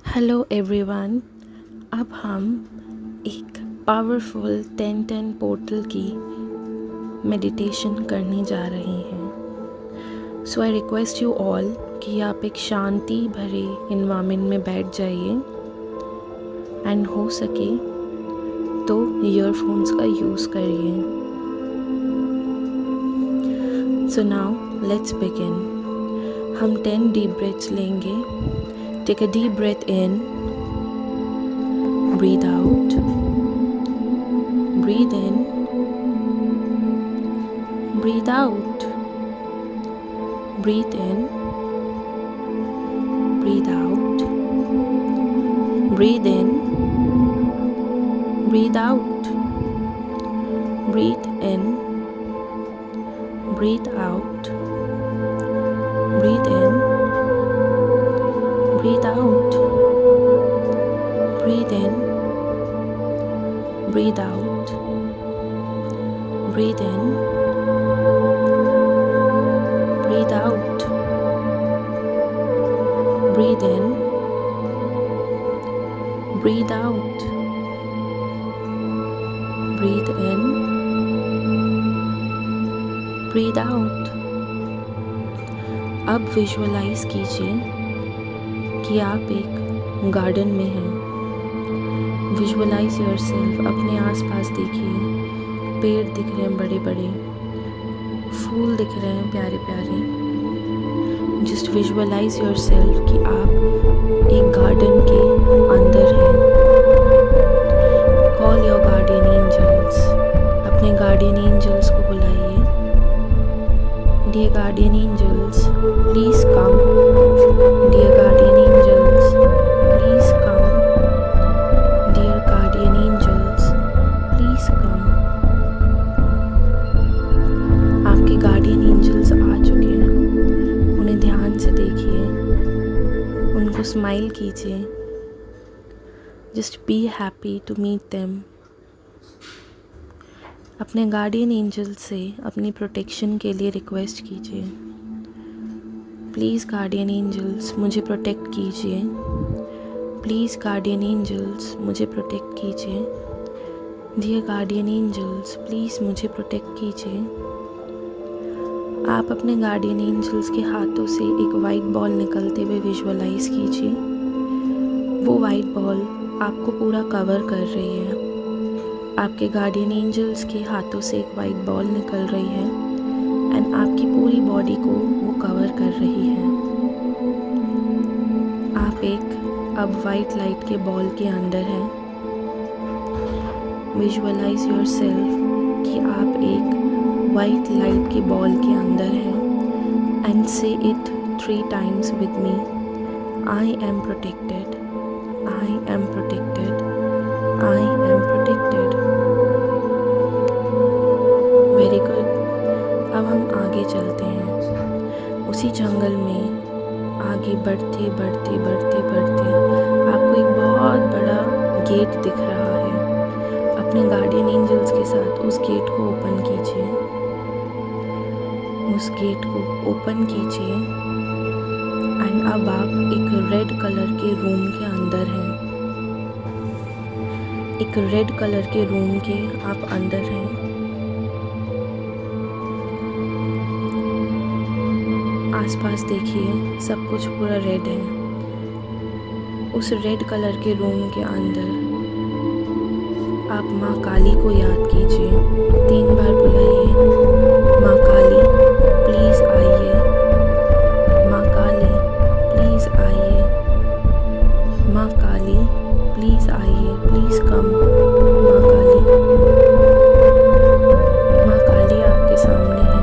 Hello everyone. अब हम एक पावरफुल 10-10 पोर्टल की मेडिटेशन करने जा रहे हैं। सो आई रिक्वेस्ट यू ऑल कि आप एक शांति भरे इन्वायरमेंट में बैठ जाइए एंड हो सके तो ईयरफोन्स का यूज़ करिए। So now let's begin. हम 10 डीप ब्रेथ्स लेंगे। Take a deep breath in, breathe out, breathe in, breathe out, breathe in, breathe out, breathe in, breathe out, breathe in, breathe out, breathe in, breathe out, breathe in, breathe out, breathe in, breathe out, breathe in, breathe out, breathe in, breathe out। अब visualise कीजिए कि आप एक garden में हैं। Visualise yourself, अपने आसपास देखिए। पेड़ दिख रहे हैं बड़े बड़े, फूल दिख रहे हैं प्यारे प्यारे। जस्ट विजुअलाइज योरसेल्फ कि आप एक गार्डन के अंदर हैं। Call your guardian angels. अपने गार्डियन एंजल्स को बुलाइए। Dear guardian angels, please come. Dear guardian angels, please come. Dear guardian angels, please come. आपके गार्डियन एंजल्स आ चुके हैं। उन्हें ध्यान से देखिए, उनको स्माइल कीजिए। Just be happy to meet them. अपने गार्डियन एंजल से अपनी प्रोटेक्शन के लिए रिक्वेस्ट कीजिए। प्लीज़ गार्डियन एंजल्स मुझे प्रोटेक्ट कीजिए। प्लीज़ गार्डियन एंजल्स मुझे प्रोटेक्ट कीजिए। डियर गार्डियन एंजल्स, प्लीज़ मुझे प्रोटेक्ट कीजिए। आप अपने गार्डियन एंजल्स के हाथों से एक वाइट बॉल निकलते हुए विजुअलाइज कीजिए। वो वाइट बॉल आपको पूरा कवर कर रही है। आपके गार्डियन एंजल्स के हाथों से एक वाइट बॉल निकल रही है एंड आपकी पूरी बॉडी को वो कवर कर रही है। आप एक अब वाइट लाइट के बॉल के अंदर हैं। विजुअलाइज योरसेल्फ कि आप एक वाइट लाइट के बॉल के अंदर हैं एंड से it 3 times with me. I am protected, I am protected, I am protected. Very good. अब हम आगे चलते हैं। उसी जंगल में आगे बढ़ते बढ़ते बढ़ते बढ़ते आपको एक बहुत बड़ा गेट दिख रहा है। अपने गार्डियन एंजल्स के साथ उस गेट को ओपन कीजिए। उस गेट को ओपन कीजिए एंड अब आप एक रेड कलर के रूम के अंदर हैं। एक रेड कलर के रूम के आप अंदर हैं। आसपास देखिए, सब कुछ पूरा रेड है। उस रेड कलर के रूम के अंदर आप माँ काली को याद कीजिए। 3 बार बुलाइए, माँ काली प्लीज़ आइए, माँ काली प्लीज़ आइए, माँ काली प्लीज़ आइए, प्लीज़ कम। माँ काली, माँ काली आपके सामने है।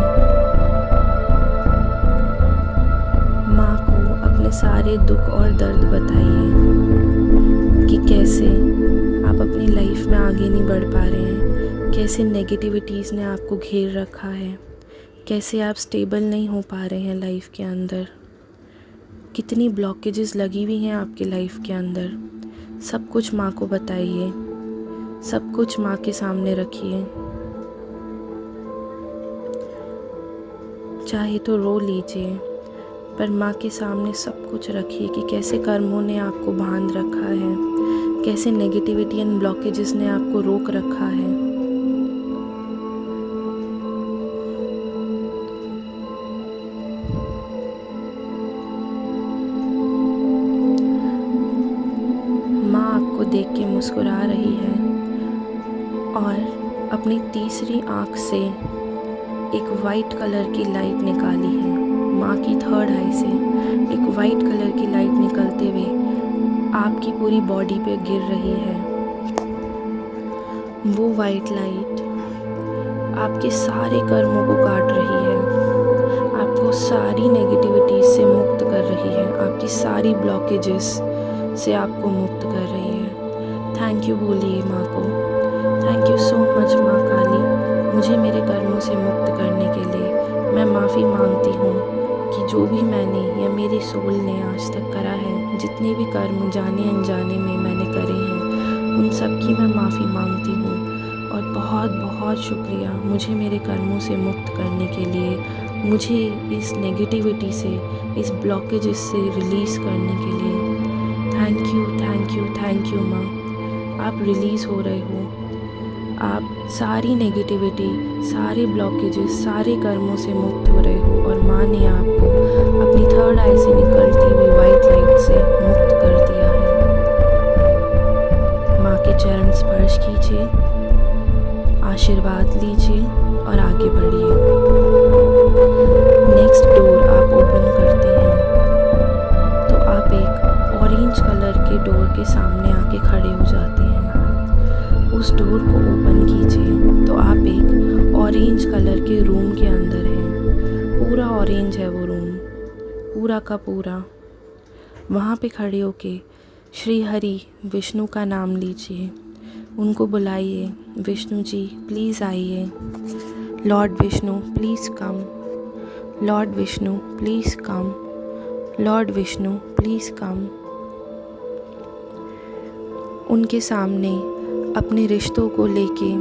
माँ को अपने सारे दुख और दर्द बताइए कि कैसे आप अपनी लाइफ में आगे नहीं बढ़ पा रहे हैं, कैसे नेगेटिविटीज़ ने आपको घेर रखा है, कैसे आप स्टेबल नहीं हो पा रहे हैं लाइफ के अंदर, कितनी ब्लॉकेजेस लगी हुई हैं आपकी लाइफ के अंदर। सब कुछ माँ को बताइए, सब कुछ माँ के सामने रखिए। चाहे तो रो लीजिए, पर माँ के सामने सब कुछ रखिए कि कैसे कर्मों ने आपको बांध रखा है, कैसे नेगेटिविटी एंड ब्लॉकेजेस ने आपको रोक रखा है। माँ आपको देख के मुस्कुरा रही है और अपनी तीसरी आँख से एक वाइट कलर की लाइट निकाली है। माँ की थर्ड आई से एक वाइट कलर की लाइट निकलते हुए आपकी पूरी बॉडी पे गिर रही है। वो वाइट लाइट आपके सारे कर्मों को काट रही है, आपको सारी नेगेटिविटी से मुक्त कर रही है, आपकी सारी ब्लॉकेजेस से आपको मुक्त कर रही है। थैंक यू बोलिए माँ को। थैंक यू सो मच माँ काली, मुझे मेरे कर्मों से मुक्त करने के लिए। मैं माफ़ी मांगती हूँ कि जो भी मैंने या मेरी सोल ने आज तक करा है, जितने भी कर्म जाने अनजाने में मैंने करे हैं, उन सब की मैं माफ़ी मांगती हूँ। और बहुत बहुत शुक्रिया मुझे मेरे कर्मों से मुक्त करने के लिए, मुझे इस नेगेटिविटी से, इस ब्लॉकेजेस से रिलीज़ करने के लिए। Thank you thank you thank you माँ। आप रिलीज़ हो रहे हो, आप सारी नेगेटिविटी, सारे ब्लॉकेजेस, सारे कर्मों से मुक्त हो रहे हो और माँ ने आपको अपनी थर्ड आई से निकलती हुई वाइट लाइट से मुक्त कर दिया है। माँ के चरण स्पर्श कीजिए, आशीर्वाद लीजिए और आगे बढ़िए। नेक्स्ट डोर आप ओपन करते हैं तो आप एक ऑरेंज कलर के डोर के सामने आके खड़े हो जाते हैं। उस डोर को ओपन कीजिए तो आप एक ऑरेंज कलर के रूम के अंदर हैं। पूरा ऑरेंज है वो रूम, पूरा का पूरा। वहाँ पे खड़े होके श्री हरि विष्णु का नाम लीजिए, उनको बुलाइए, विष्णु जी प्लीज़ आइए, Lord Vishnu please come, Lord Vishnu please come, Lord Vishnu please कम। उनके सामने अपने रिश्तों को लेके,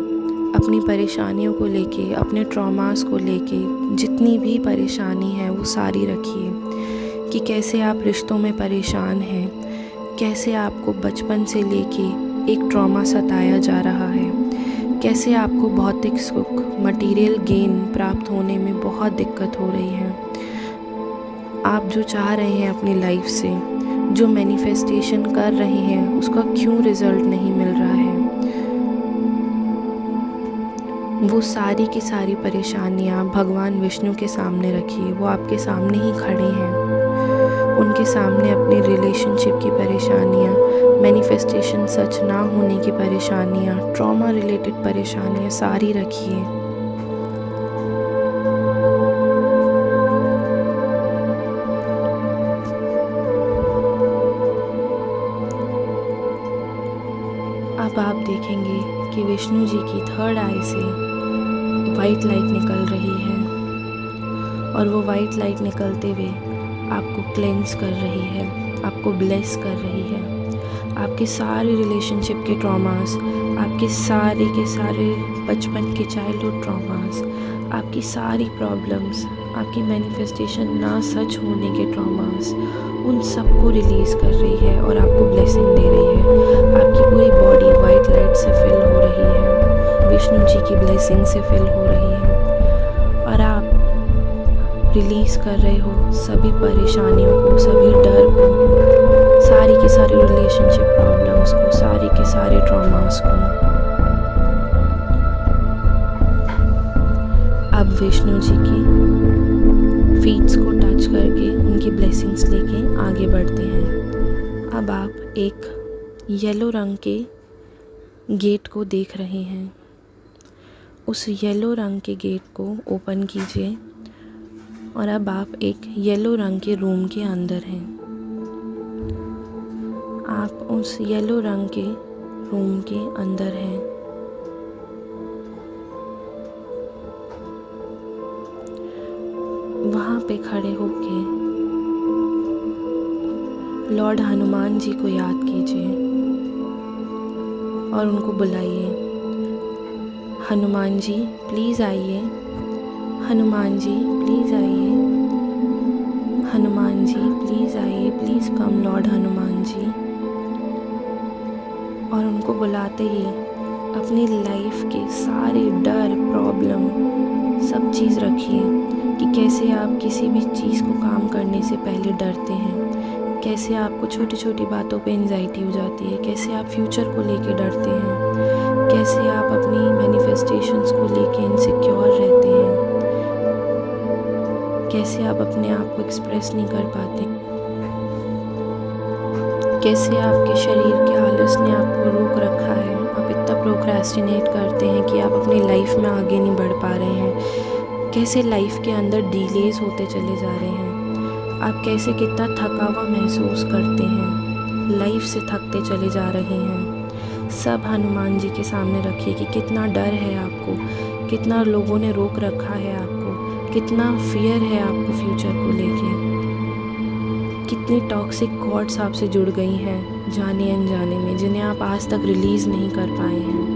अपनी परेशानियों को लेके, अपने ट्रॉमास को लेके जितनी भी परेशानी है वो सारी रखिए कि कैसे आप रिश्तों में परेशान हैं, कैसे आपको बचपन से लेके एक ट्रॉमा सताया जा रहा है, कैसे आपको भौतिक सुख, मटेरियल गेन प्राप्त होने में बहुत दिक्कत हो रही है। आप जो चाह रहे हैं अपनी लाइफ से, जो मैनिफेस्टेशन कर रहे हैं, उसका क्यों रिज़ल्ट नहीं मिल रहा है। वो सारी की सारी परेशानियाँ भगवान विष्णु के सामने रखिए। वो आपके सामने ही खड़े हैं। उनके सामने अपनी रिलेशनशिप की परेशानियाँ, मैनिफेस्टेशन सच ना होने की परेशानियाँ, ट्रॉमा रिलेटेड परेशानियाँ सारी रखिए। अब आप देखेंगे कि विष्णु जी की थर्ड आई से वाइट लाइट निकल रही है और वो वाइट लाइट निकलते हुए आपको क्लेंस कर रही है, आपको ब्लेस कर रही है। आपके सारे रिलेशनशिप के ट्रॉमास, आपके सारे के सारे बचपन के चाइल्डहुड ट्रॉमास, आपकी सारी प्रॉब्लम्स, आपकी मैनिफेस्टेशन ना सच होने के ट्रॉमास, उन सबको रिलीज़ कर रही है और आपको ब्लेसिंग दे रही है। आपकी पूरी बॉडी वाइट लाइट से फिल हो रही है, विष्णु जी की ब्लेसिंग से फिल हो रही है और आप रिलीज़ कर रहे हो सभी परेशानियों को, सभी डर को, सारी की सारी रिलेशनशिप प्रॉब्लम्स को, सारे के सारे ट्रॉमास को। अब विष्णु जी की फीट्स को टच करके उनकी ब्लेसिंग्स लेके आगे बढ़ते हैं। अब आप एक येलो रंग के गेट को देख रहे हैं। उस येलो रंग के गेट को ओपन कीजिए और अब आप एक येलो रंग के रूम के अंदर हैं। आप उस येलो रंग के रूम के अंदर हैं। वहाँ पे खड़े होके लॉर्ड हनुमान जी को याद कीजिए और उनको बुलाइए, हनुमान जी प्लीज़ आइए, हनुमान जी प्लीज़ आइए। हनुमान जी प्लीज़ आइए, please come Lord Hanuman ji. और उनको बुलाते ही अपनी लाइफ के सारे डर, प्रॉब्लम, सब चीज़ रखिए कि कैसे आप किसी भी चीज़ को काम करने से पहले डरते हैं, कैसे आपको छोटी छोटी बातों पे एंजाइटी हो जाती है, कैसे आप फ्यूचर को लेके डरते हैं, कैसे आप अपनी मैनिफेस्टेशंस को लेके इनसिक्योर रहते हैं, कैसे आप अपने आप को एक्सप्रेस नहीं कर पाते, कैसे आपके शरीर के आलस ने आपको रोक रखा है, आप इतना प्रोक्रेस्टिनेट करते हैं कि आप अपनी लाइफ में आगे नहीं बढ़ पा रहे हैं, कैसे लाइफ के अंदर डिलेज होते चले जा रहे हैं, आप कैसे कितना थका हुआ महसूस करते हैं, लाइफ से थकते चले जा रहे हैं। सब हनुमान जी के सामने रखिए कि कितना डर है आपको, कितना लोगों ने रोक रखा है आपको, कितना फियर है आपको फ्यूचर को लेके, कितनी टॉक्सिक कॉर्ड्स आपसे जुड़ गई हैं जाने अनजाने में, जिन्हें आप आज तक रिलीज़ नहीं कर पाए हैं।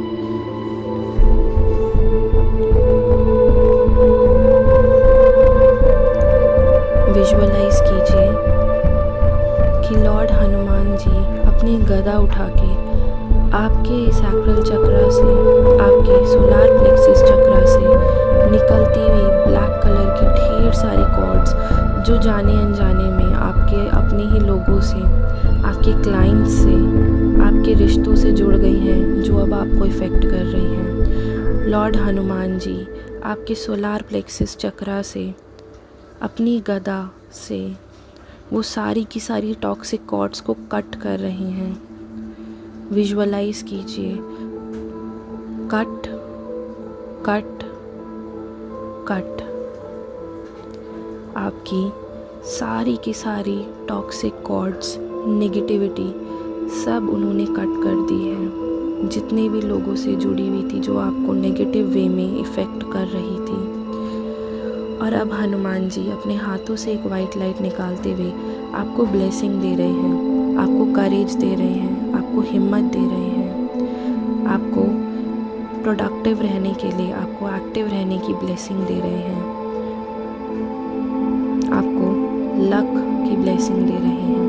विजुअलाइज कीजिए कि लॉर्ड हनुमान जी अपनी गदा उठा के आपके सैक्रल चक्रा से, आपके सोलार प्लेक्सिस चक्रा से निकलती हुई ब्लैक कलर की ढेर सारी कॉर्ड्स जो जाने अनजाने में आपके अपने ही लोगों से, आपके क्लाइंट्स से, आपके रिश्तों से जुड़ गई हैं, जो अब आपको इफ़ेक्ट कर रही हैं। लॉर्ड हनुमान जी आपके सोलार प्लेक्सिस चक्रा से, अपनी गदा से वो सारी की सारी टॉक्सिक कॉर्ड्स को कट कर रही हैं। विजुअलाइज कीजिए, कट कट कट। आपकी सारी की सारी टॉक्सिक कॉर्ड्स, नेगेटिविटी सब उन्होंने कट कर दी है। जितने भी लोगों से जुड़ी हुई थी जो आपको नेगेटिव वे में इफ़ेक्ट कर रही थी। और अब हनुमान जी अपने हाथों से एक वाइट लाइट निकालते हुए आपको ब्लेसिंग दे रहे हैं, आपको करेज दे रहे हैं, आपको हिम्मत दे रहे हैं, आपको प्रोडक्टिव रहने के लिए, आपको एक्टिव रहने की ब्लेसिंग दे रहे हैं, आपको लक की ब्लेसिंग दे रहे हैं।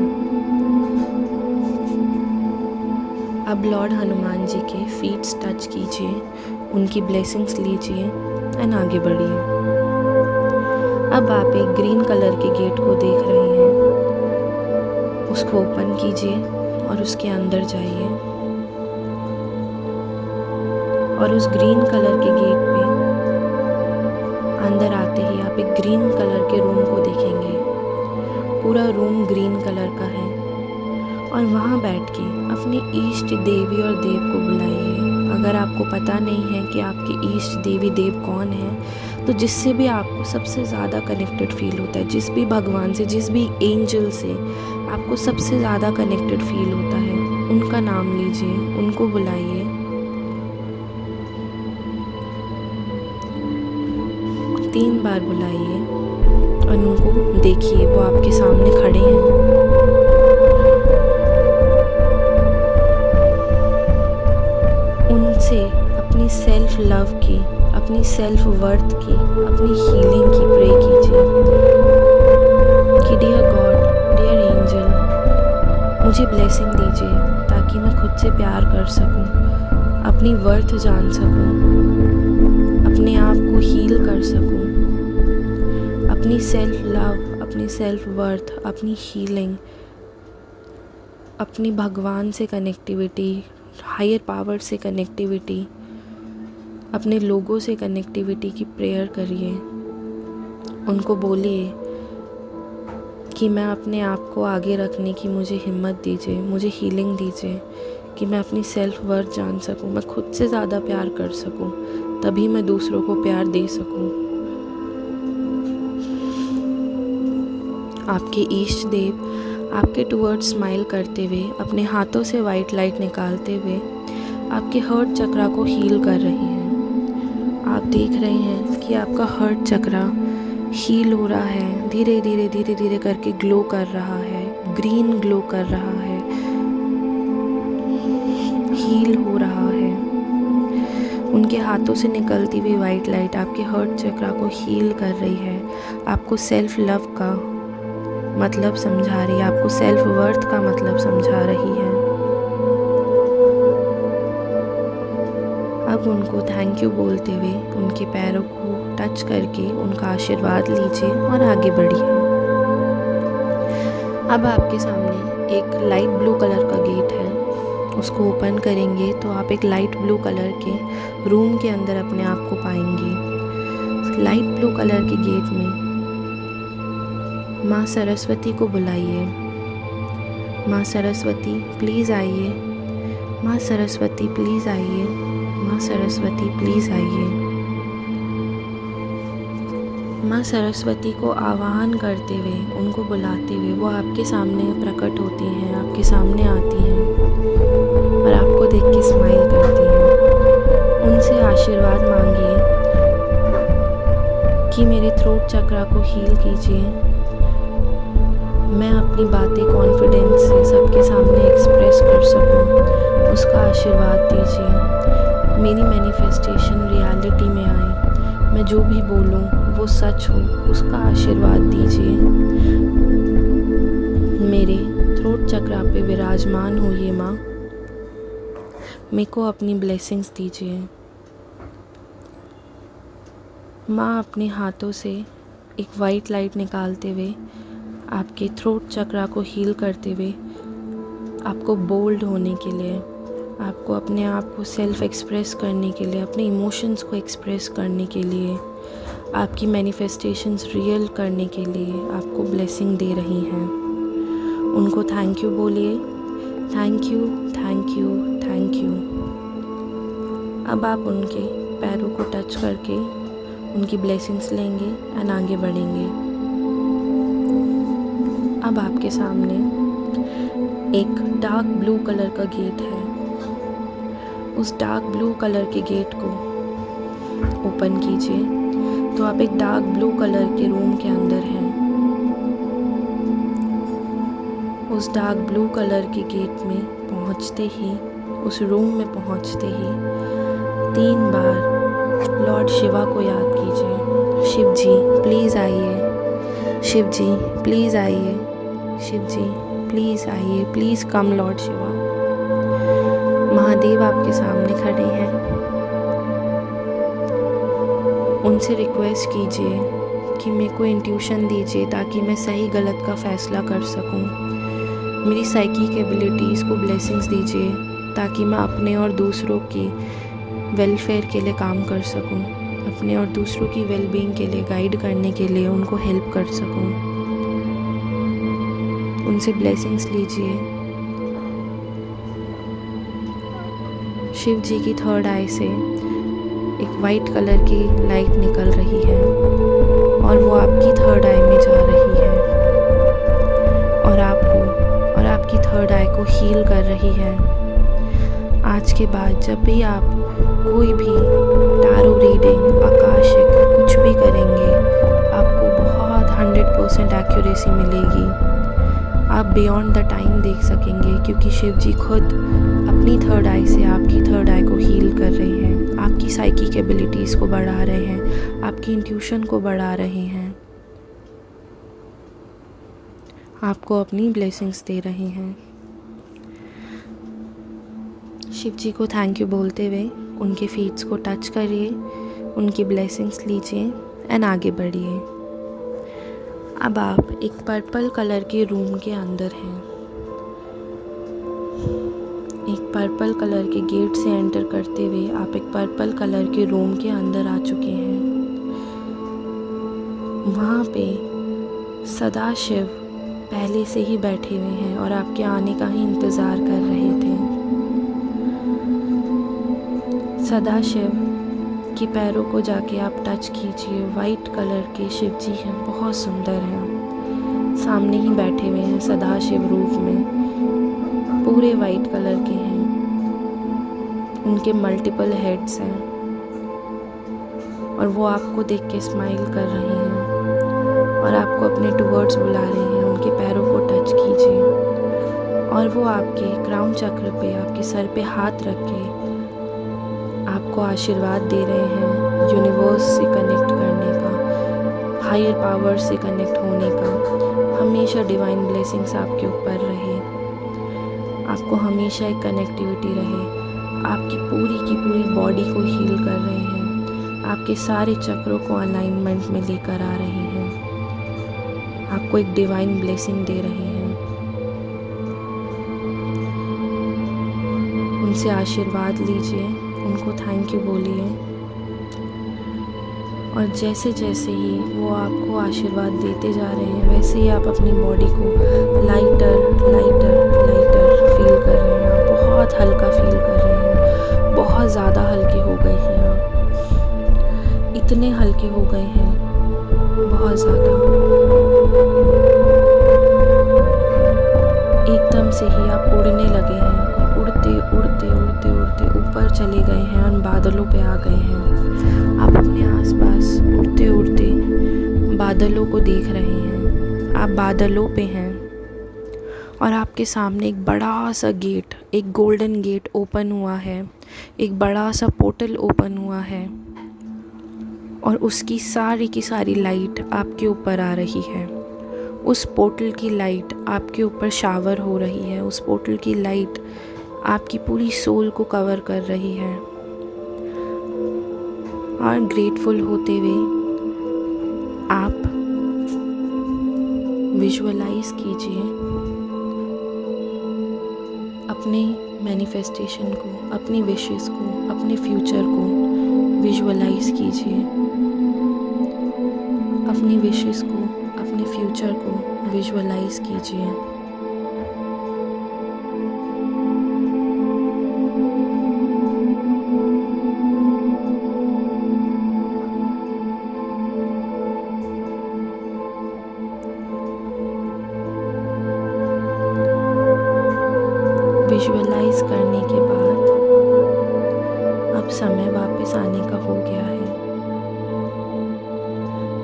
अब लॉर्ड हनुमान जी के फीट्स टच कीजिए, उनकी ब्लेसिंग्स लीजिए एंड आगे बढ़िए। अब आप एक ग्रीन कलर के गेट को देख रहे हैं, उसको ओपन कीजिए और उसके अंदर जाइए। और उस ग्रीन कलर के गेट पे अंदर आते ही आप एक ग्रीन कलर के रूम को देखेंगे। पूरा रूम ग्रीन कलर का है। और वहाँ बैठ के अपने इष्ट देवी और देव को बुलाइए। अगर आपको पता नहीं है कि आपके इष्ट देवी देव कौन है, तो जिससे भी आपको सबसे ज़्यादा कनेक्टेड फील होता है, जिस भी भगवान से, जिस भी एंजल से आपको सबसे ज़्यादा कनेक्टेड फील होता है, उनका नाम लीजिए, उनको बुलाइए। तीन बार बुलाइए और उनको देखिए, वो आपके सामने खड़े हैं। उनसे अपनी सेल्फ लव की, अपनी सेल्फ वर्थ की, अपनी हीलिंग की प्रे कीजिए कि डियर गॉड, डियर एंजल, मुझे ब्लेसिंग दीजिए ताकि मैं खुद से प्यार कर सकूं, अपनी वर्थ जान सकूं, अपने आप को हील कर सकूं, अपनी सेल्फ लव, अपनी सेल्फ वर्थ, अपनी हीलिंग, अपनी भगवान से कनेक्टिविटी, हायर पावर से कनेक्टिविटी, अपने लोगों से कनेक्टिविटी की प्रेयर करिए। उनको बोलिए कि मैं अपने आप को आगे रखने की मुझे हिम्मत दीजिए, मुझे हीलिंग दीजिए कि मैं अपनी सेल्फ वर्थ जान सकूं, मैं खुद से ज़्यादा प्यार कर सकूं, तभी मैं दूसरों को प्यार दे सकूं। आपके इष्ट देव आपके टुवर्ड्स स्माइल करते हुए, अपने हाथों से वाइट लाइट निकालते हुए आपके हर्ट चक्रा को हील कर रहे हैं। आप देख रहे हैं कि आपका हर्ट चक्रा हील हो रहा है, धीरे धीरे धीरे धीरे करके ग्लो कर रहा है, ग्रीन ग्लो कर रहा है, हील हो रहा है। उनके हाथों से निकलती हुई वाइट लाइट आपके हर्ट चक्रा को हील कर रही है, आपको सेल्फ लव का मतलब समझा रही है, आपको सेल्फ वर्थ का मतलब समझा रही है। अब उनको थैंक यू बोलते हुए उनके पैरों को टच करके उनका आशीर्वाद लीजिए और आगे बढ़िए। अब आपके सामने एक लाइट ब्लू कलर का गेट है, उसको ओपन करेंगे तो आप एक लाइट ब्लू कलर के रूम के अंदर अपने आप को पाएंगे। लाइट ब्लू कलर के गेट में माँ सरस्वती को बुलाइए। माँ सरस्वती प्लीज़ आइए, माँ सरस्वती प्लीज़ आइए, माँ सरस्वती प्लीज़ आइए। माँ सरस्वती को आह्वान करते हुए, उनको बुलाते हुए वो आपके सामने प्रकट होती हैं, आपके सामने आती हैं और आपको देख के स्माइल करती हैं। उनसे आशीर्वाद मांगिए कि मेरे थ्रोट चक्रा को हील कीजिए, मैं अपनी बातें कॉन्फिडेंस से सबके सामने एक्सप्रेस कर सकूं, उसका आशीर्वाद दीजिए। मेरी मैनिफेस्टेशन रियलिटी में आए, मैं जो भी बोलूं वो सच हो, उसका आशीर्वाद दीजिए। मेरे थ्रोट चक्रा पे विराजमान हो ये माँ, मेरे को अपनी ब्लेसिंग्स दीजिए। माँ अपने हाथों से एक वाइट लाइट निकालते हुए आपके थ्रोट चक्रा को हील करते हुए आपको बोल्ड होने के लिए, आपको अपने आप को सेल्फ एक्सप्रेस करने के लिए, अपने इमोशंस को एक्सप्रेस करने के लिए, आपकी मैनिफेस्टेशंस रियल करने के लिए आपको ब्लेसिंग दे रही हैं। उनको थैंक यू बोलिए। Thank you, thank you, thank you. अब आप उनके पैरों को टच करके उनकी ब्लेसिंग्स लेंगे एंड आगे बढ़ेंगे। अब आपके सामने एक डार्क ब्लू कलर का गेट है। उस डार्क ब्लू कलर के गेट को ओपन कीजिए तो आप एक डार्क ब्लू कलर के रूम के अंदर हैं। उस डार्क ब्लू कलर के गेट में पहुंचते ही, उस रूम में पहुंचते ही 3 बार लॉर्ड शिवा को याद कीजिए। शिव जी प्लीज़ आइए, शिव जी प्लीज़ आइए, शिव जी प्लीज़ आइए, please come Lord Shiva. Mahadev आपके सामने खड़े हैं, उनसे रिक्वेस्ट कीजिए कि मेरे को इंट्यूशन दीजिए ताकि मैं सही गलत का फ़ैसला कर सकूं। मेरी साइकिक एबिलिटीज़ को ब्लेसिंग्स दीजिए ताकि मैं अपने और दूसरों की वेलफेयर के लिए काम कर सकूं, अपने और दूसरों की वेलबींग के लिए गाइड करने के लिए उनको हेल्प कर सकूं। उनसे ब्लेसिंग्स लीजिए। शिव जी की थर्ड आई से एक वाइट कलर की लाइट निकल रही है और वो आपकी थर्ड आई में जा रही है और आपको और आपकी थर्ड आई को हील कर रही है। आज के बाद जब भी आप कोई भी टैरो रीडिंग, आकाशिक कुछ भी करेंगे, आपको बहुत 100% एक्यूरेसी मिलेगी। आप बियॉन्ड द टाइम देख सकेंगे क्योंकि शिव जी खुद अपनी थर्ड आई से आपकी थर्ड आई को हील कर रहे हैं, आपकी साइकिक एबिलिटीज़ को बढ़ा रहे हैं, आपकी इंट्यूशन को बढ़ा रहे हैं, आपको अपनी ब्लेसिंग्स दे रहे हैं। शिव जी को थैंक यू बोलते हुए उनके फीट्स को टच करिए, उनकी ब्लेसिंग्स लीजिए एंड आगे बढ़िए। अब आप एक पर्पल कलर के रूम के अंदर हैं। एक पर्पल कलर के गेट से एंटर करते हुए आप एक पर्पल कलर के रूम के अंदर आ चुके हैं। वहाँ पे सदाशिव पहले से ही बैठे हुए हैं और आपके आने का ही इंतज़ार कर रहे थे। सदाशिव के पैरों को जाके आप टच कीजिए। वाइट कलर के शिव जी हैं, बहुत सुंदर हैं, सामने ही बैठे हुए हैं सदाशिव रूप में, पूरे वाइट कलर के हैं, उनके मल्टीपल हेड्स हैं और वो आपको देख के स्माइल कर रहे हैं और आपको अपने टुवर्ड्स बुला रहे हैं। उनके पैरों को टच कीजिए और वो आपके क्राउन चक्र पे, आपके सर पे हाथ रख के आपको आशीर्वाद दे रहे हैं यूनिवर्स से कनेक्ट करने का, हायर पावर से कनेक्ट होने का, हमेशा डिवाइन ब्लेसिंग्स आपके ऊपर रहे, आपको हमेशा एक कनेक्टिविटी रहे। आपकी पूरी की पूरी बॉडी को हील कर रहे हैं, आपके सारे चक्रों को अलाइनमेंट में लेकर आ रहे हैं, आपको एक डिवाइन ब्लेसिंग दे रहे हैं। उनसे आशीर्वाद लीजिए, उनको थैंक यू बोलिए, और जैसे जैसे ही वो आपको आशीर्वाद देते जा रहे हैं वैसे ही आप अपनी बॉडी को लाइटर लाइटर लाइटर फील कर रहे हैं। आप बहुत हल्का फील कर रहे हैं, बहुत ज़्यादा हल्के हो गए हैं आप, इतने हल्के हो गए हैं, बहुत ज़्यादा। एकदम से ही आप उड़ने लगे हैं, उड़ते उड़ते उड़ते उड़ते ऊपर चले गए हैं और बादलों पे आ गए हैं। आप अपने आसपास उड़ते उड़ते बादलों को देख रहे हैं, आप बादलों पे हैं और आपके सामने एक बड़ा सा गेट, एक गोल्डन गेट ओपन हुआ है, एक बड़ा सा पोर्टल ओपन हुआ है और उसकी सारी की सारी लाइट आपके ऊपर आ रही है। उस पोर्टल की लाइट आपके ऊपर शावर हो रही है, उस पोर्टल की लाइट आपकी पूरी सोल को कवर कर रही है। और ग्रेटफुल होते हुए आप विजुअलाइज कीजिए अपने मैनिफेस्टेशन को, अपनी विशेस को, अपने फ्यूचर को विजुअलाइज कीजिए, अपनी विशेस को, अपने फ्यूचर को विजुअलाइज कीजिए। विजुअलाइज करने के बाद अब समय वापस आने का हो गया है।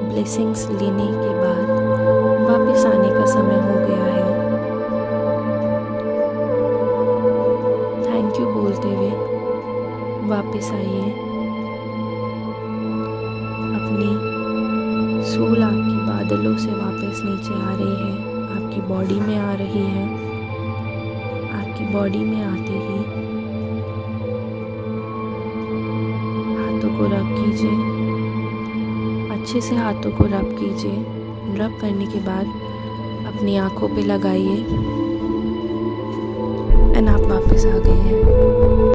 ब्लेसिंग्स लेने के बाद वापस आने का समय हो गया है। थैंक यू बोलते हुए वापस आइए। अपनी सोल आपकी बादलों से वापस नीचे आ रही है, आपकी बॉडी में आ रही है। आपकी बॉडी में आते ही हाथों को रब कीजिए, अच्छे से हाथों को रब कीजिए। रब करने के बाद अपनी आँखों पे लगाइए एंड आप वापस आ गए हैं।